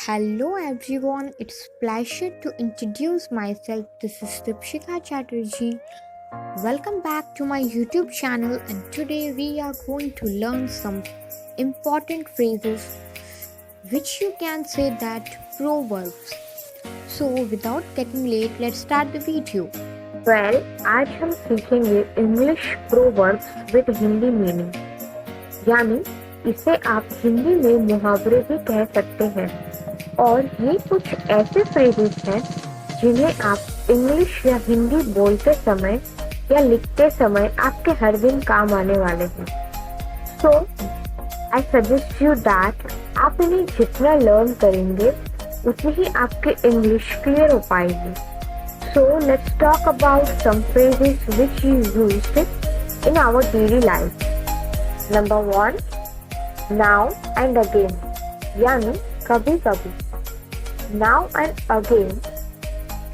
Hello everyone, it's pleasure to introduce myself. This is Dipshika Chatterjee. Welcome back to my YouTube channel, and today we are going to learn some important phrases which you can say that proverbs. So without getting late, let's start the video. आज हम सीखेंगे English proverbs with Hindi meaning, यानी इसे आप हिंदी में मुहावरे भी कह सकते हैं। और ये कुछ ऐसे फ्रेजेस हैं जिन्हें आप इंग्लिश या हिंदी बोलते समय या लिखते समय आपके हर दिन काम आने वाले हैं। सो आई सजेस्ट यू दैट आप इन्हें जितना लर्न करेंगे उतनी ही आपकी इंग्लिश क्लियर हो पाएगी। So let's talk about some phrases which you used in our daily life. Number 1, now and again, यानी कभी कभी। Now and again,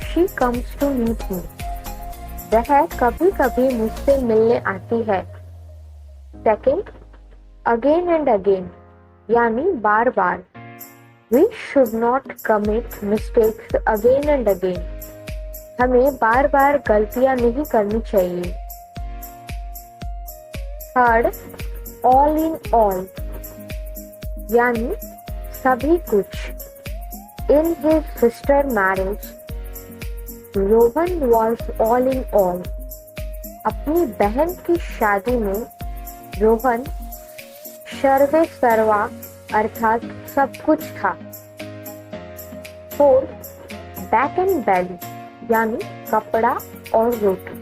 she comes to meet me. वह कभी कभी मुझसे मिलने आती है। Second, again and again, यानी बार बार। We should not commit mistakes again and again. हमें बार बार गलतियां नहीं करनी चाहिए। थर्ड, ऑल इन ऑल, यानी सभी कुछ। In his sister marriage, Rohan was all in all. अपनी बहन की शादी में रोहन सर्वे सर्वा अर्थात सब कुछ था। फोर्थ, बैक एंड बैली, यानी कपड़ा और रोटी।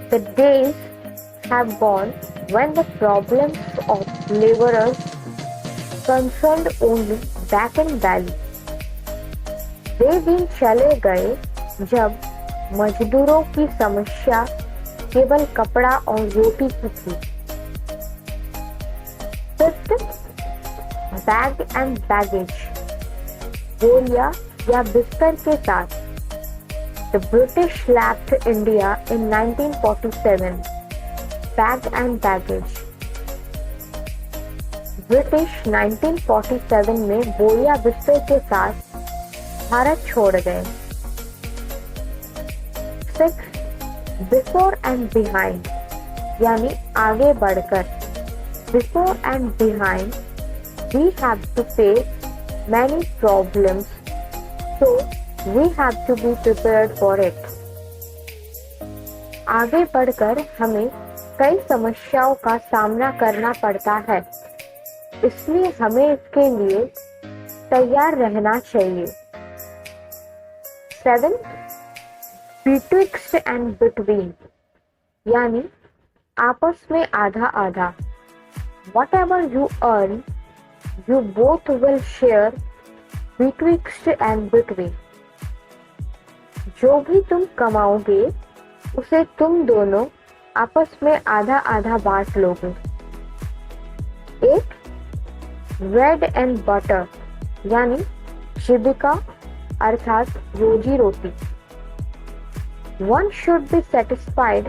The days have gone when the problems of laborers concerned only back and belly. वे दिन चले गए जब मजदूरों की समस्या केवल कपड़ा और रोटी की थी। फिफ्थ, बैग एंड बैगेज, बोरिया या बिस्तर के साथ। The British left India in 1947. Bag and baggage. British 1947 में बोरिया बिस्तर के साथ भारत छोड़ गए। 6. Before and behind, यानी आगे बढ़कर। Before and behind, we have to face many problems, so we have to be prepared for it. आगे बढ़कर हमें कई समस्याओं का सामना करना पड़ता है, इसलिए हमें इसके लिए तैयार रहना चाहिए। 7. Betwixt and between, यानी आपस में आधा आधा। Whatever you earn, you both will share betwixt and between. जो भी तुम कमाओगे उसे तुम दोनों आपस में आधा आधा बांट लोगे। 8. ब्रेड एंड बटर, यानी जीविका अर्थात रोजी रोटी। One should be satisfied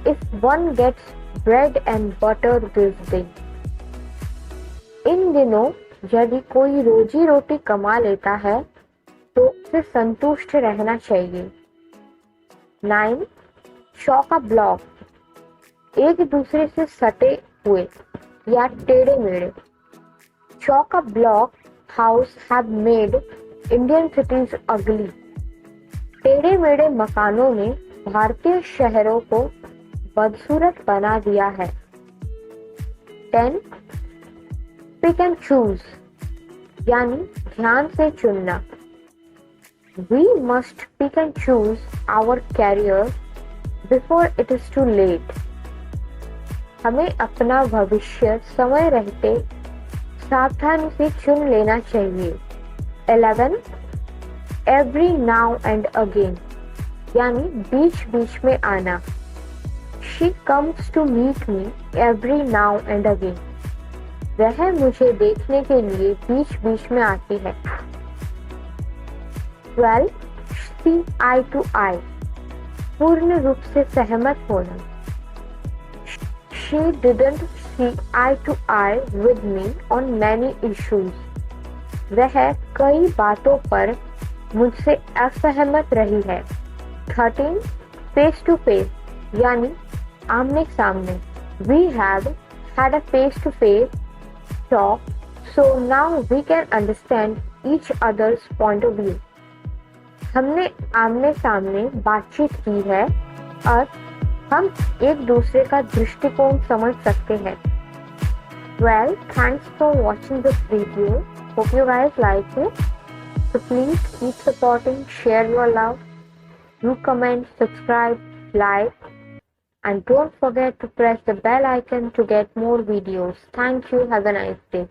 if one gets bread and butter this day. इन दिनों यदि कोई रोजी रोटी कमा लेता है तो उसे संतुष्ट रहना चाहिए। 9. चौका ब्लॉक, एक दूसरे से सटे हुए या टेढ़े मेढ़े। चौका block house have made Indian cities अगली। टेढ़े मेढ़े मकानों ने भारतीय शहरों को बदसूरत बना दिया है। 10. पिक एंड चूज, यानी ध्यान से चुनना। We must pick and choose our career before it is too late. हमें अपना भविष्य समय रहते सावधानी से चुन लेना चाहिए। 11. Every now and again, यानी बीच बीच में आना। She comes to meet me every now and again. वह मुझे देखने के लिए बीच बीच में आती है। 12. See eye to eye, पूर्ण रूप से सहमत होना। She didn't see eye to eye with me on many issues. वह कई बातों पर मुझसे असहमत रही है। 13. फेस टू फेस यानी आमने सामने। We have had a face to face talk, so now we can understand each other's point of view. हमने आमने सामने बातचीत की है और हम एक दूसरे का दृष्टिकोण समझ सकते हैं। Well, thanks for watching this video. Hope you guys like it. So please keep supporting, share your love, do comment, subscribe, like, and don't forget to press the bell icon to get more videos. Thank you. Have a nice day.